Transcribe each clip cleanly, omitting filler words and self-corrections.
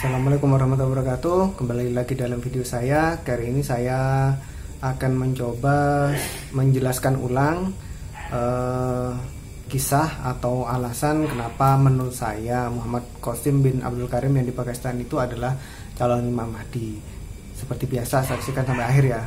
Assalamualaikum warahmatullahi wabarakatuh. Kembali lagi dalam video saya. Kali ini saya akan mencoba menjelaskan ulang kisah atau alasan kenapa menurut saya Muhammad Qasim bin Abdul Karim yang di Pakistan itu adalah calon Imam Mahdi. Seperti biasa, saksikan sampai akhir ya.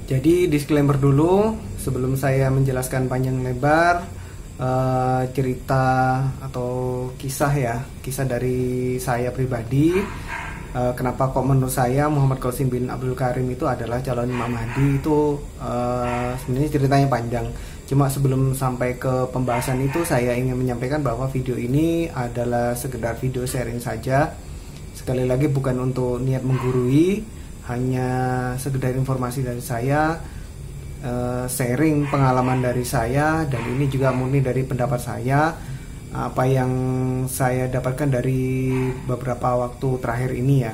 Jadi disclaimer dulu sebelum saya menjelaskan panjang lebar cerita atau kisah dari saya pribadi. Kenapa kok menurut saya Muhammad Qasim bin Abdul Karim itu adalah calon Imam Mahdi itu sebenarnya ceritanya panjang. Cuma sebelum sampai ke pembahasan itu saya ingin menyampaikan bahwa video ini adalah sekedar video sharing saja. Sekali lagi bukan untuk niat menggurui, hanya sekedar informasi dari saya, sharing pengalaman dari saya, dan ini juga murni dari pendapat saya, apa yang saya dapatkan dari beberapa waktu terakhir ini ya.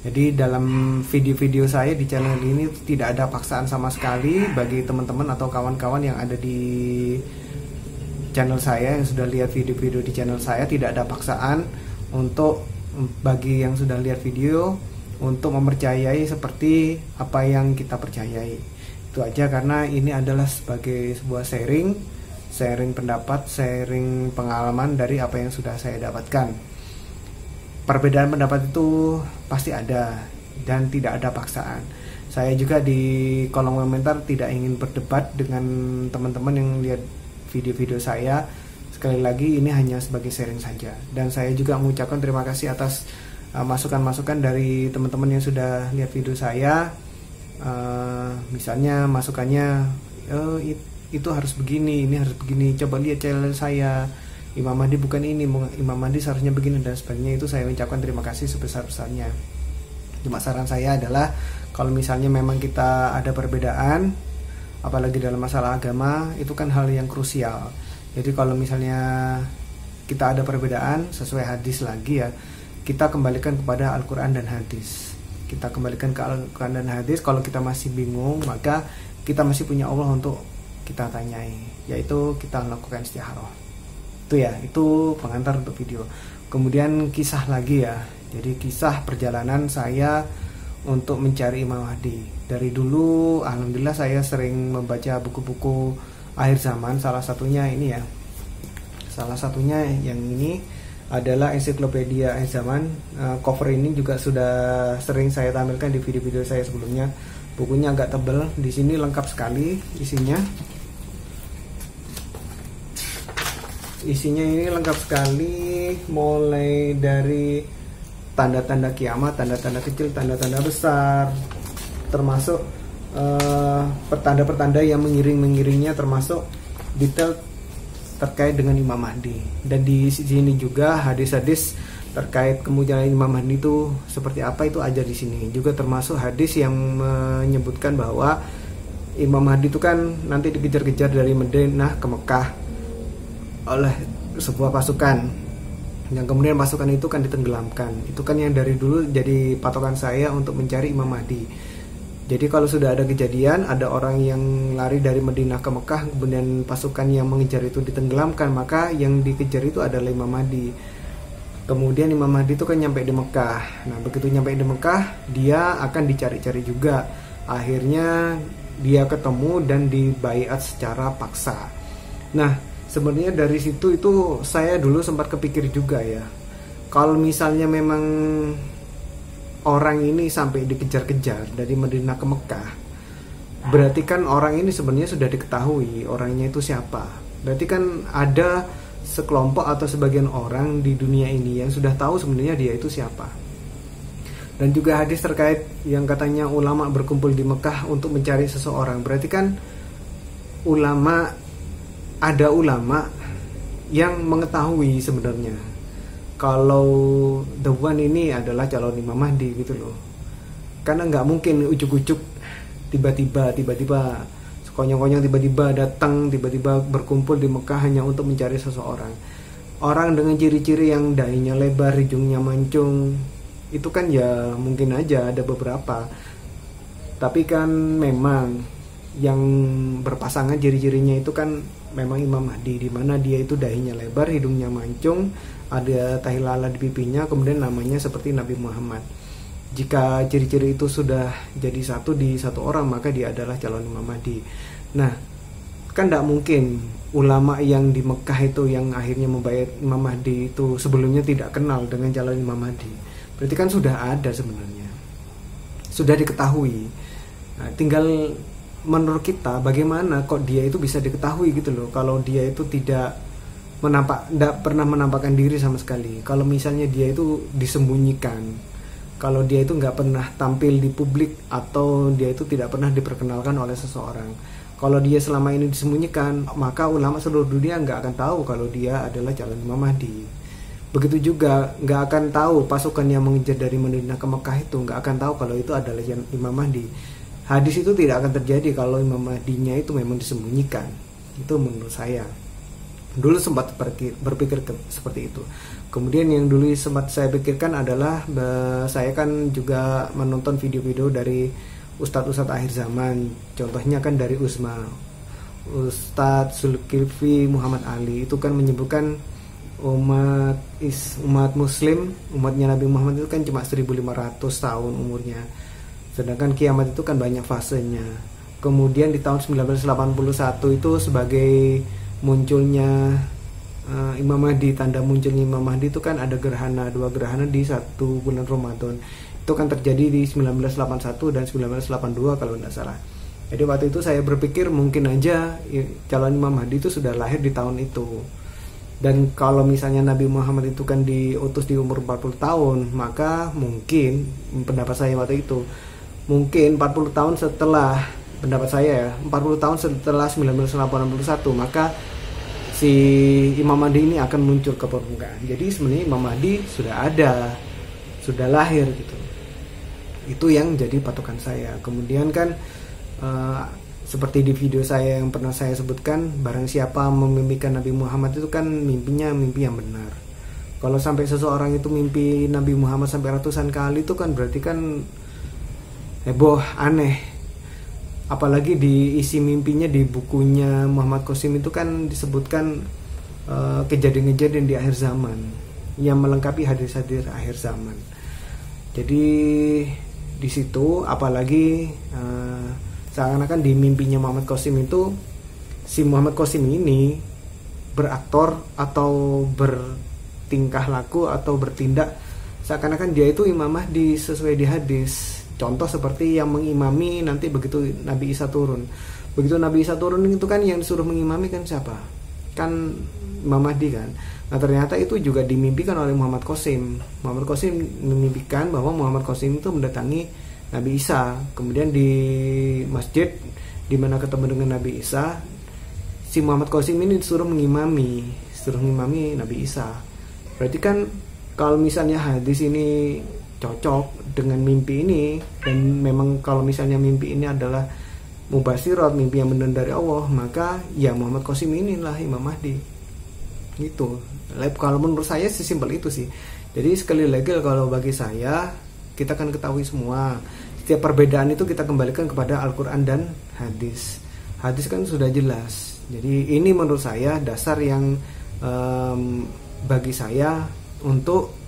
Jadi dalam video-video saya di channel ini tidak ada paksaan sama sekali bagi teman-teman atau kawan-kawan yang ada di channel saya yang sudah lihat video-video di channel saya. Tidak ada paksaan untuk bagi yang sudah lihat video untuk mempercayai seperti apa yang kita percayai. Itu aja, karena ini adalah sebagai sebuah sharing pendapat, sharing pengalaman dari apa yang sudah saya dapatkan. Perbedaan pendapat itu pasti ada dan tidak ada paksaan. Saya juga di kolom komentar tidak ingin berdebat dengan teman-teman yang lihat video-video saya. Sekali lagi ini hanya sebagai sharing saja, dan saya juga mengucapkan terima kasih atas masukan-masukan dari teman-teman yang sudah lihat video saya. Misalnya masukannya, itu harus begini, ini harus begini, coba lihat channel saya, Imam Mahdi bukan ini, Imam Mahdi seharusnya begini, dan sebagainya. Itu saya ucapkan terima kasih sebesar-besarnya. Cuma saran saya adalah kalau misalnya memang kita ada perbedaan, apalagi dalam masalah agama, itu kan hal yang krusial. Jadi kalau misalnya kita ada perbedaan sesuai hadis lagi ya, kita kembalikan kepada Al-Quran dan hadis. Kita kembalikan ke Al-Quran dan hadis. Kalau kita masih bingung, maka kita masih punya Allah untuk kita tanyai, yaitu kita lakukan istikharah. Itu ya, itu pengantar untuk video. Kemudian kisah lagi ya. Jadi kisah perjalanan saya untuk mencari Imam Mahdi. Dari dulu alhamdulillah saya sering membaca buku-buku akhir zaman. Salah satunya ini ya. Salah satunya yang ini adalah ensiklopedia akhir zaman. Cover ini juga sudah sering saya tampilkan di video-video saya sebelumnya. Bukunya agak tebal. Di sini lengkap sekali isinya. Isinya ini lengkap sekali, mulai dari tanda-tanda kiamat, tanda-tanda kecil, tanda-tanda besar, termasuk pertanda-pertanda yang mengiring-mengiringnya, termasuk detail terkait dengan Imam Mahdi. Dan di sini juga hadis-hadis terkait kemuliaan Imam Mahdi itu seperti apa, itu aja di sini. Juga termasuk hadis yang menyebutkan bahwa Imam Mahdi itu kan nanti dikejar-kejar dari Madinah ke Mekah oleh sebuah pasukan, yang kemudian pasukan itu kan ditenggelamkan. Itu kan yang dari dulu jadi patokan saya untuk mencari Imam Mahdi. Jadi kalau sudah ada kejadian, ada orang yang lari dari Madinah ke Mekah, kemudian pasukan yang mengejar itu ditenggelamkan, maka yang dikejar itu adalah Imam Mahdi. Kemudian Imam Mahdi itu kan nyampe di Mekah. Nah begitu nyampe di Mekah, dia akan dicari-cari juga. Akhirnya dia ketemu dan dibaiat secara paksa. Nah sebenarnya dari situ itu saya dulu sempat kepikir juga ya, kalau misalnya memang orang ini sampai dikejar-kejar dari Madinah ke Mekah, berarti kan orang ini sebenarnya sudah diketahui orangnya itu siapa. Berarti kan ada sekelompok atau sebagian orang di dunia ini yang sudah tahu sebenarnya dia itu siapa. Dan juga hadis terkait yang katanya ulama berkumpul di Mekah untuk mencari seseorang. Berarti kan ada ulama yang mengetahui sebenarnya kalau the one ini adalah calon Imam Mahdi gitu loh. Karena nggak mungkin ujuk-ujuk tiba-tiba sekonyong-konyong tiba-tiba datang, tiba-tiba berkumpul di Mekah hanya untuk mencari seseorang. Orang dengan ciri-ciri yang dahinya lebar, hidungnya mancung, itu kan ya mungkin aja ada beberapa, tapi kan memang yang berpasangan ciri-cirinya itu kan memang Imam Mahdi, di mana dia itu dahinya lebar, hidungnya mancung, ada tahi lala di pipinya, kemudian namanya seperti Nabi Muhammad. Jika ciri-ciri itu sudah jadi satu di satu orang, maka dia adalah calon Imam Mahdi. Nah, kan tidak mungkin ulama yang di Mekah itu yang akhirnya membayar Imam Mahdi itu sebelumnya tidak kenal dengan calon Imam Mahdi. Berarti kan sudah ada sebenarnya, sudah diketahui. Nah, tinggal menurut kita bagaimana kok dia itu bisa diketahui gitu loh, kalau dia itu tidak pernah menampakkan diri sama sekali. Kalau misalnya dia itu disembunyikan, kalau dia itu nggak pernah tampil di publik, atau dia itu tidak pernah diperkenalkan oleh seseorang. Kalau dia selama ini disembunyikan, maka ulama seluruh dunia nggak akan tahu kalau dia adalah calon Imam Mahdi. Begitu juga nggak akan tahu pasukan yang mengejar dari Madinah ke Mekah itu nggak akan tahu kalau itu adalah Imam Mahdi. Hadis itu tidak akan terjadi kalau Imam Mahdinya itu memang disembunyikan. Itu menurut saya. Dulu sempat berpikir seperti itu. Kemudian yang dulu sempat saya pikirkan adalah, saya kan juga menonton video-video dari ustadz-ustadz akhir zaman. Contohnya kan dari Ustadz Zulkifli Muhammad Ali, itu kan menyebutkan umat muslim, umatnya Nabi Muhammad itu kan cuma 1500 tahun umurnya, sedangkan kiamat itu kan banyak fasenya. Kemudian di tahun 1981 itu sebagai munculnya Imam Mahdi, tanda munculnya Imam Mahdi itu kan ada dua gerhana di satu bulan Ramadan. Itu kan terjadi di 1981 dan 1982 kalau tidak salah. Jadi waktu itu saya berpikir mungkin aja calon Imam Mahdi itu sudah lahir di tahun itu. Dan kalau misalnya Nabi Muhammad itu kan diutus di umur 40 tahun, maka mungkin, pendapat saya waktu itu, mungkin 40 tahun setelah, pendapat saya ya, 40 tahun setelah 1981, maka si Imam Mahdi ini akan muncul ke permukaan. Jadi sebenarnya Imam Mahdi sudah ada, sudah lahir gitu. Itu yang jadi patokan saya. Kemudian kan seperti di video saya yang pernah saya sebutkan, barang siapa memimpikan Nabi Muhammad itu kan mimpinya mimpi yang benar. Kalau sampai seseorang itu mimpi Nabi Muhammad sampai ratusan kali, itu kan berarti kan heboh, aneh. Apalagi di isi mimpinya di bukunya Muhammad Qasim itu kan disebutkan kejadian-kejadian di akhir zaman yang melengkapi hadis-hadis akhir zaman. Jadi di situ apalagi seakan-akan di mimpinya Muhammad Qasim itu, si Muhammad Qasim ini beraktor atau bertingkah laku atau bertindak seakan-akan dia itu Imam Mahdi sesuai di hadis. Contoh seperti yang mengimami nanti begitu Nabi Isa turun. Begitu Nabi Isa turun itu kan yang disuruh mengimami kan siapa? Kan Imam Mahdi kan. Nah ternyata itu juga dimimpikan oleh Muhammad Qasim. Muhammad Qasim memimpikan bahwa Muhammad Qasim itu mendatangi Nabi Isa. Kemudian di masjid di mana ketemu dengan Nabi Isa, si Muhammad Qasim ini disuruh mengimami Nabi Isa. Berarti kan kalau misalnya hadis ini cocok dengan mimpi ini, dan memang kalau misalnya mimpi ini adalah mubasyirat, mimpi yang benar dari Allah, maka ya Muhammad Qasim inilah Imam Mahdi. Gitu. Kalau menurut saya sesimpel itu sih. Jadi sekali lagi kalau bagi saya, kita kan ketahui semua setiap perbedaan itu kita kembalikan kepada Al-Quran dan hadis. Hadis kan sudah jelas. Jadi ini menurut saya dasar yang bagi saya untuk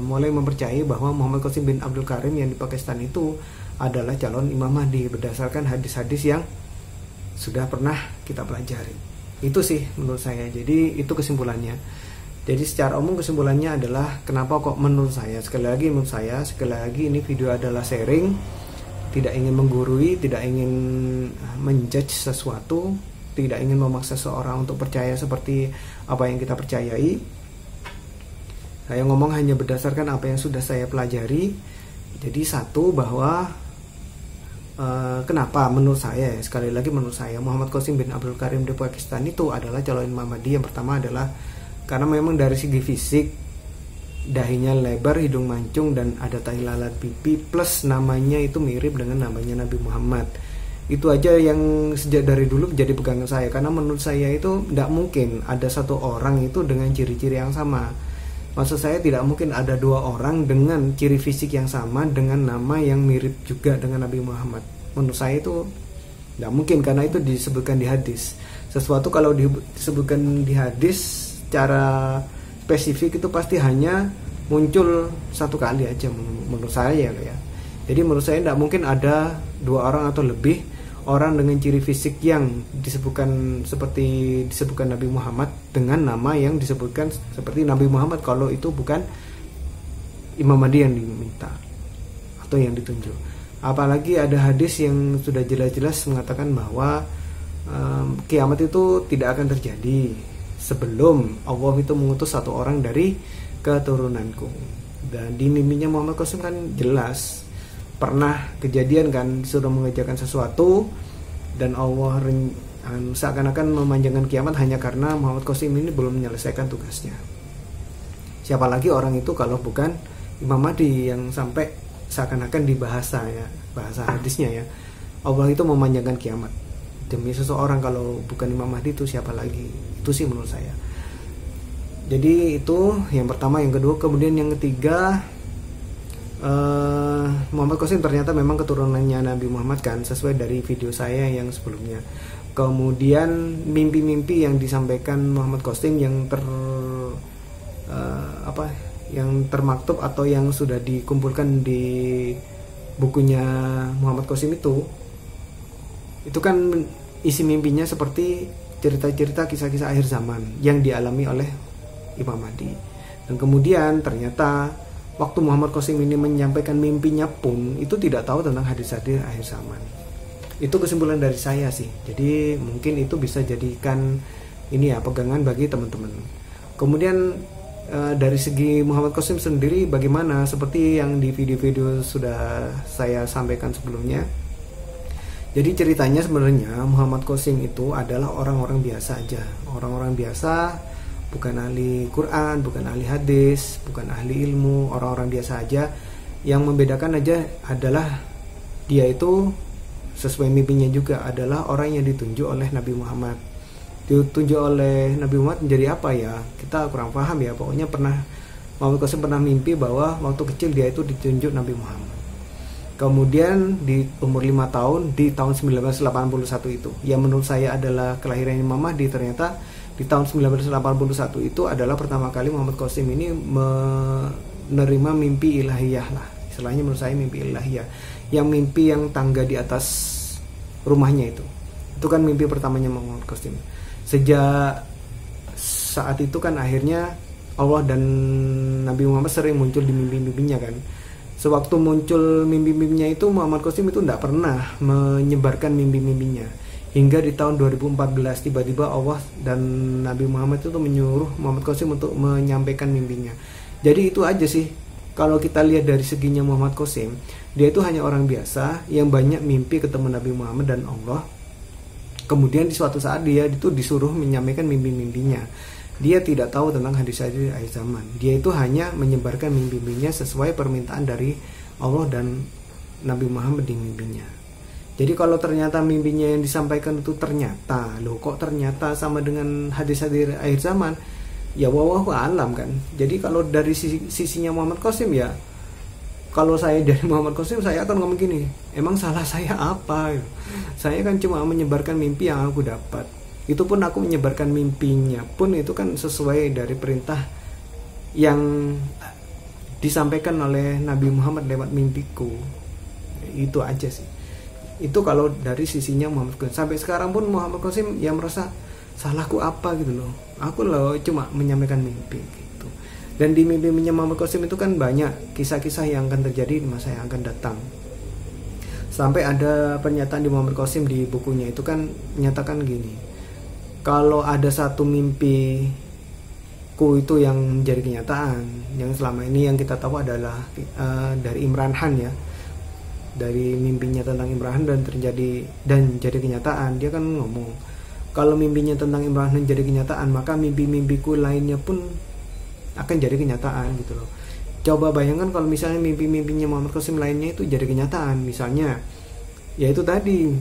mulai mempercayai bahwa Muhammad Qasim bin Abdul Karim yang di Pakistan itu adalah calon Imam Mahdi berdasarkan hadis-hadis yang sudah pernah kita pelajari. Itu sih menurut saya. Jadi itu kesimpulannya. Jadi secara umum kesimpulannya adalah kenapa kok menurut saya, sekali lagi ini video adalah sharing, tidak ingin menggurui, tidak ingin menjudge sesuatu, tidak ingin memaksa seorang untuk percaya seperti apa yang kita percayai. Saya ngomong hanya berdasarkan apa yang sudah saya pelajari. Jadi satu, bahwa kenapa menurut saya, sekali lagi menurut saya, Muhammad Qasim bin Abdul Karim di Pakistan itu adalah calon Imam Mahdi. Yang pertama adalah karena memang dari segi fisik, dahinya lebar, hidung mancung, dan ada tahi lalat pipi, plus namanya itu mirip dengan namanya Nabi Muhammad. Itu aja yang sejak dari dulu menjadi pegangan saya, karena menurut saya itu tidak mungkin ada satu orang itu dengan ciri-ciri yang sama. Maksud saya tidak mungkin ada dua orang dengan ciri fisik yang sama dengan nama yang mirip juga dengan Nabi Muhammad. Menurut saya itu tidak mungkin, karena itu disebutkan di hadis. Sesuatu kalau disebutkan di hadis secara spesifik itu pasti hanya muncul satu kali aja menurut saya ya. Jadi menurut saya tidak mungkin ada dua orang atau lebih orang dengan ciri fisik yang disebutkan seperti disebutkan Nabi Muhammad dengan nama yang disebutkan seperti Nabi Muhammad kalau itu bukan Imam Mahdi yang diminta atau yang ditunjuk. Apalagi ada hadis yang sudah jelas-jelas mengatakan bahwa kiamat itu tidak akan terjadi sebelum Allah itu mengutus satu orang dari keturunanku. Dan di mimpinya Muhammad Qasim kan jelas pernah kejadian kan, disuruh mengerjakan sesuatu dan Allah seakan-akan memanjangkan kiamat hanya karena Muhammad Qasim ini belum menyelesaikan tugasnya. Siapa lagi orang itu kalau bukan Imam Mahdi yang sampai seakan-akan di bahasa hadisnya ya, Allah itu memanjangkan kiamat demi seseorang. Kalau bukan Imam Mahdi itu siapa lagi? Itu sih menurut saya. Jadi itu yang pertama. Yang kedua, kemudian yang ketiga, Muhammad Qasim ternyata memang keturunannya Nabi Muhammad kan, sesuai dari video saya yang sebelumnya. Kemudian mimpi-mimpi yang disampaikan Muhammad Qasim yang yang termaktub atau yang sudah dikumpulkan di bukunya Muhammad Qasim itu kan isi mimpinya seperti cerita-cerita kisah-kisah akhir zaman yang dialami oleh Imam Mahdi. Dan kemudian ternyata waktu Muhammad Qasim ini menyampaikan mimpinya pun itu tidak tahu tentang hadis-hadis akhir zaman. Itu kesimpulan dari saya sih. Jadi mungkin itu bisa jadikan ini ya pegangan bagi teman-teman. Kemudian dari segi Muhammad Qasim sendiri bagaimana? Seperti yang di video-video sudah saya sampaikan sebelumnya. Jadi ceritanya sebenarnya Muhammad Qasim itu adalah orang-orang biasa aja. Orang-orang biasa, bukan ahli Quran, bukan ahli hadis, bukan ahli ilmu, orang-orang biasa aja. Yang membedakan aja adalah dia itu sesuai mimpinya juga adalah orang yang ditunjuk oleh Nabi Muhammad. Ditunjuk oleh Nabi Muhammad menjadi apa ya? Kita kurang paham ya. Pokoknya Muhammad Qasim pernah mimpi bahwa waktu kecil dia itu ditunjuk Nabi Muhammad. Kemudian di umur 5 tahun di tahun 1981 itu, yang menurut saya adalah kelahiran Imam Mahdi, ternyata di tahun 1981 itu adalah pertama kali Muhammad Qasim ini menerima mimpi ilahiyah lah. Istilahnya menurut saya mimpi ilahiyah. Yang mimpi yang tangga di atas rumahnya itu. Itu kan mimpi pertamanya Muhammad Qasim. Sejak saat itu kan akhirnya Allah dan Nabi Muhammad sering muncul di mimpi-mimpinya kan. Sewaktu muncul mimpi-mimpinya itu Muhammad Qasim itu tidak pernah menyebarkan mimpi-mimpinya. Hingga di tahun 2014 tiba-tiba Allah dan Nabi Muhammad itu menyuruh Muhammad Qasim untuk menyampaikan mimpinya. Jadi itu aja sih. Kalau kita lihat dari seginya Muhammad Qasim, dia itu hanya orang biasa yang banyak mimpi ketemu Nabi Muhammad dan Allah. Kemudian di suatu saat dia itu disuruh menyampaikan mimpi-mimpinya. Dia tidak tahu tentang hadis-hadis akhir zaman. Dia itu hanya menyebarkan mimpi-mimpinya sesuai permintaan dari Allah dan Nabi Muhammad di mimpinya. Jadi kalau ternyata mimpinya yang disampaikan itu ternyata sama dengan hadis-hadis akhir zaman, ya wallahu alam kan. Jadi kalau dari sisinya Muhammad Qasim ya, kalau saya dari Muhammad Qasim saya akan ngomong gini, emang salah saya apa? Saya kan cuma menyebarkan mimpi yang aku dapat. Itu pun aku menyebarkan mimpinya pun itu kan sesuai dari perintah yang disampaikan oleh Nabi Muhammad lewat mimpiku. Itu aja sih. Itu kalau dari sisinya Muhammad Qasim. Sampai sekarang pun Muhammad Qasim yang merasa salahku apa gitu loh. Aku loh cuma menyampaikan mimpi gitu. Dan di mimpi-mimpinya Muhammad Qasim itu kan banyak kisah-kisah yang akan terjadi di masa yang akan datang. Sampai ada pernyataan di Muhammad Qasim di bukunya itu kan menyatakan gini. Kalau ada satu mimpiku itu yang menjadi kenyataan, yang selama ini yang kita tahu adalah dari Imran Khan ya, dari mimpinya tentang Imran Khan dan jadi kenyataan. Dia kan ngomong kalau mimpinya tentang Imran Khan jadi kenyataan, maka mimpi-mimpiku lainnya pun akan jadi kenyataan gitu loh. Coba bayangkan kalau misalnya mimpi-mimpinya Muhammad Qasim lainnya itu jadi kenyataan, misalnya yaitu tadi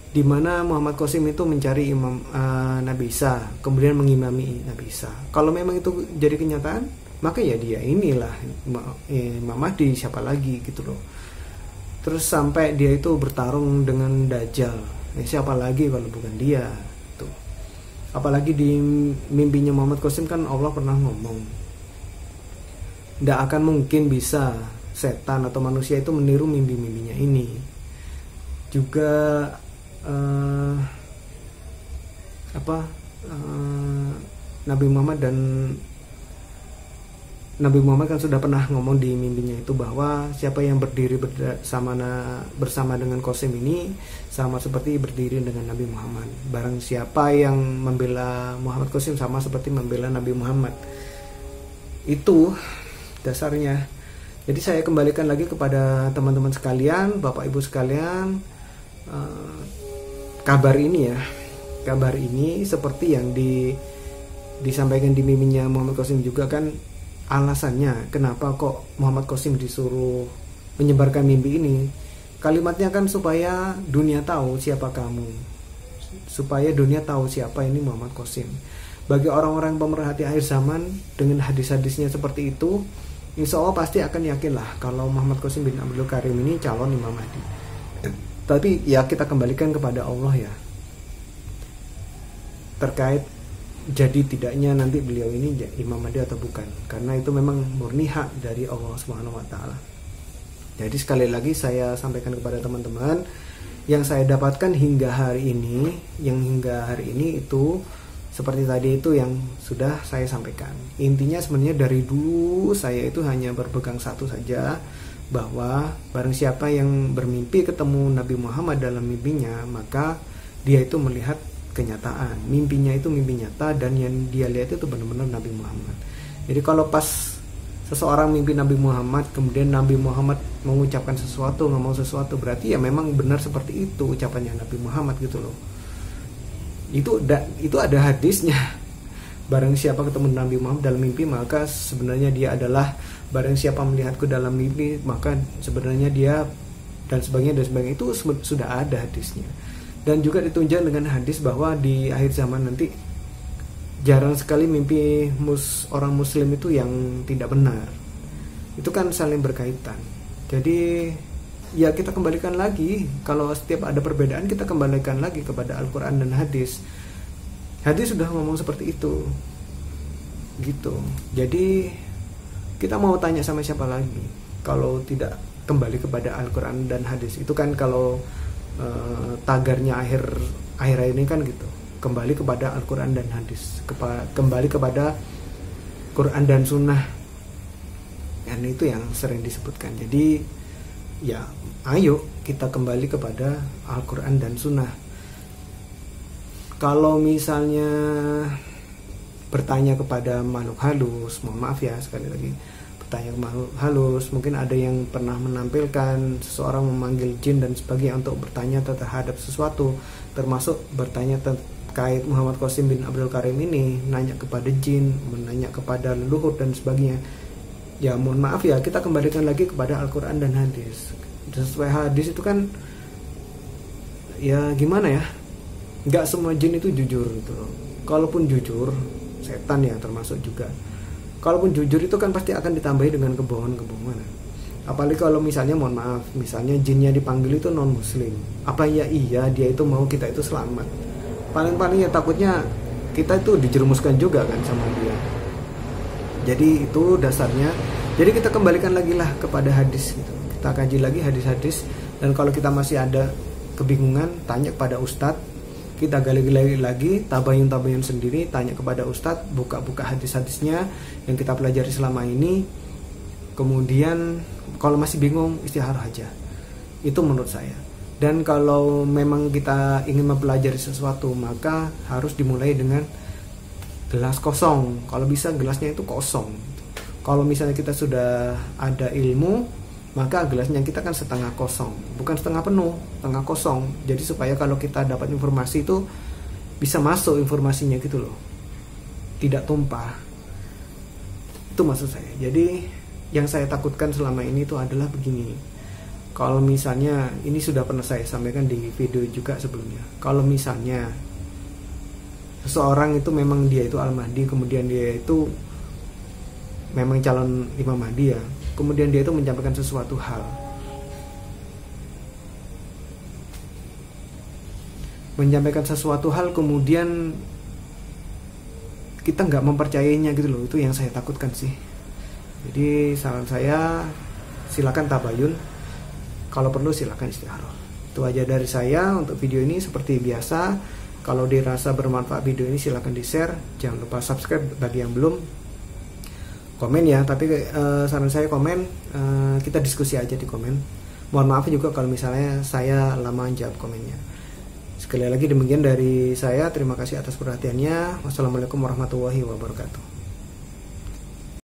di mana Muhammad Qasim itu mencari Nabi Isa, kemudian mengimami Nabi Isa. Kalau memang itu jadi kenyataan, maka ya dia inilah Imam Mahdi, siapa lagi gitu loh. Terus sampai dia itu bertarung dengan Dajjal, siapa lagi kalau bukan dia tuh. Apalagi di mimpinya Muhammad Qasim kan Allah pernah ngomong, tidak akan mungkin bisa setan atau manusia itu meniru mimpi-mimpinya ini. Juga Nabi Muhammad kan sudah pernah ngomong di mimpinya itu bahwa siapa yang berdiri bersama dengan Qasim ini sama seperti berdiri dengan Nabi Muhammad. Barang siapa yang membela Muhammad Qasim sama seperti membela Nabi Muhammad. Itu dasarnya. Jadi saya kembalikan lagi kepada teman-teman sekalian, Bapak Ibu sekalian, kabar ini seperti yang disampaikan di mimpinya Muhammad Qasim juga kan. Alasannya kenapa kok Muhammad Qasim disuruh menyebarkan mimpi ini, kalimatnya kan supaya dunia tahu siapa kamu, supaya dunia tahu siapa ini Muhammad Qasim. Bagi orang-orang pemerhati akhir zaman, dengan hadis-hadisnya seperti itu, insya Allah pasti akan yakinlah kalau Muhammad Qasim bin Abdul Karim ini calon Imam Mahdi. Tapi ya kita kembalikan kepada Allah ya, terkait jadi tidaknya nanti beliau ini Imam Mahdi atau bukan, karena itu memang murni hak dari Allah Subhanahu wa taala. Jadi sekali lagi saya sampaikan kepada teman-teman, yang saya dapatkan hingga hari ini itu seperti tadi itu yang sudah saya sampaikan. Intinya sebenarnya dari dulu saya itu hanya berpegang satu saja, bahwa barang siapa yang bermimpi ketemu Nabi Muhammad dalam mimpinya, maka dia itu melihat kenyataan, mimpinya itu mimpi nyata, dan yang dia lihat itu benar-benar Nabi Muhammad. Jadi kalau pas seseorang mimpi Nabi Muhammad, kemudian Nabi Muhammad mengucapkan sesuatu, ngomong sesuatu, berarti ya memang benar seperti itu ucapannya Nabi Muhammad gitu loh. Itu ada hadisnya. Barang siapa ketemu Nabi Muhammad dalam mimpi, maka sebenarnya dia adalah, barang siapa melihatku dalam mimpi, maka sebenarnya dia, dan sebagainya itu sudah ada hadisnya. Dan juga ditunjukkan dengan hadis bahwa di akhir zaman nanti jarang sekali mimpi orang muslim itu yang tidak benar. Itu kan saling berkaitan. Jadi ya kita kembalikan lagi, kalau setiap ada perbedaan kita kembalikan lagi kepada Al-Quran dan hadis. Hadis sudah ngomong seperti itu gitu. Jadi kita mau tanya sama siapa lagi kalau tidak kembali kepada Al-Quran dan hadis. Itu kan kalau tagarnya akhir ini kan gitu, kembali kepada Al-Quran dan hadis, kembali kepada Quran dan Sunnah, dan itu yang sering disebutkan. Jadi ya ayo kita kembali kepada Al-Quran dan Sunnah. Kalau misalnya bertanya kepada makhluk halus, mohon maaf ya sekali lagi, bertanya ke makhluk halus, mungkin ada yang pernah menampilkan seseorang memanggil jin dan sebagainya untuk bertanya terhadap sesuatu, termasuk bertanya terkait Muhammad Qasim bin Abdul Karim ini, nanya kepada jin, menanya kepada leluhur dan sebagainya. Ya mohon maaf ya, kita kembalikan lagi kepada Al-Quran dan hadis. Sesuai hadis itu kan ya gimana ya, nggak semua jin itu jujur gitu loh. Kalaupun jujur, setan ya termasuk juga, kalaupun jujur itu kan pasti akan ditambahi dengan kebohongan. Apalagi kalau misalnya mohon maaf, misalnya jinnya dipanggil itu non muslim, apa ya iya dia itu mau kita itu selamat? Paling-paling ya takutnya kita itu dijerumuskan juga kan sama dia. Jadi itu dasarnya. Jadi kita kembalikan lagi lah kepada hadis gitu. Kita kaji lagi hadis-hadis, dan kalau kita masih ada kebingungan, tanya kepada ustadz. Kita gali-gali lagi, tabayun sendiri, tanya kepada ustadz, buka-buka hadis-hadisnya yang kita pelajari selama ini. Kemudian kalau masih bingung, istikharah aja. Itu menurut saya. Dan kalau memang kita ingin mempelajari sesuatu, maka harus dimulai dengan gelas kosong. Kalau bisa gelasnya itu kosong. Kalau misalnya kita sudah ada ilmu, maka gelasnya kita kan setengah kosong, bukan setengah penuh, setengah kosong. Jadi supaya kalau kita dapat informasi itu bisa masuk informasinya gitu loh, tidak tumpah. Itu maksud saya. Jadi yang saya takutkan selama ini itu adalah begini. Kalau misalnya, ini sudah pernah saya sampaikan di video juga sebelumnya, kalau misalnya seseorang itu memang dia itu Al-Mahdi, kemudian dia itu memang calon Imam Mahdi ya, kemudian dia itu menyampaikan sesuatu hal, kemudian kita nggak mempercayainya gitu loh. Itu yang saya takutkan sih. Jadi saran saya, silakan tabayun, kalau perlu silakan istikharah. Itu aja dari saya untuk video ini. Seperti biasa, kalau dirasa bermanfaat video ini silakan di share, jangan lupa subscribe bagi yang belum, komen ya. Tapi saran saya komen, kita diskusi aja di komen. Mohon maaf juga kalau misalnya saya lama jawab komennya. Sekali lagi demikian dari saya, terima kasih atas perhatiannya. Wassalamualaikum warahmatullahi wabarakatuh.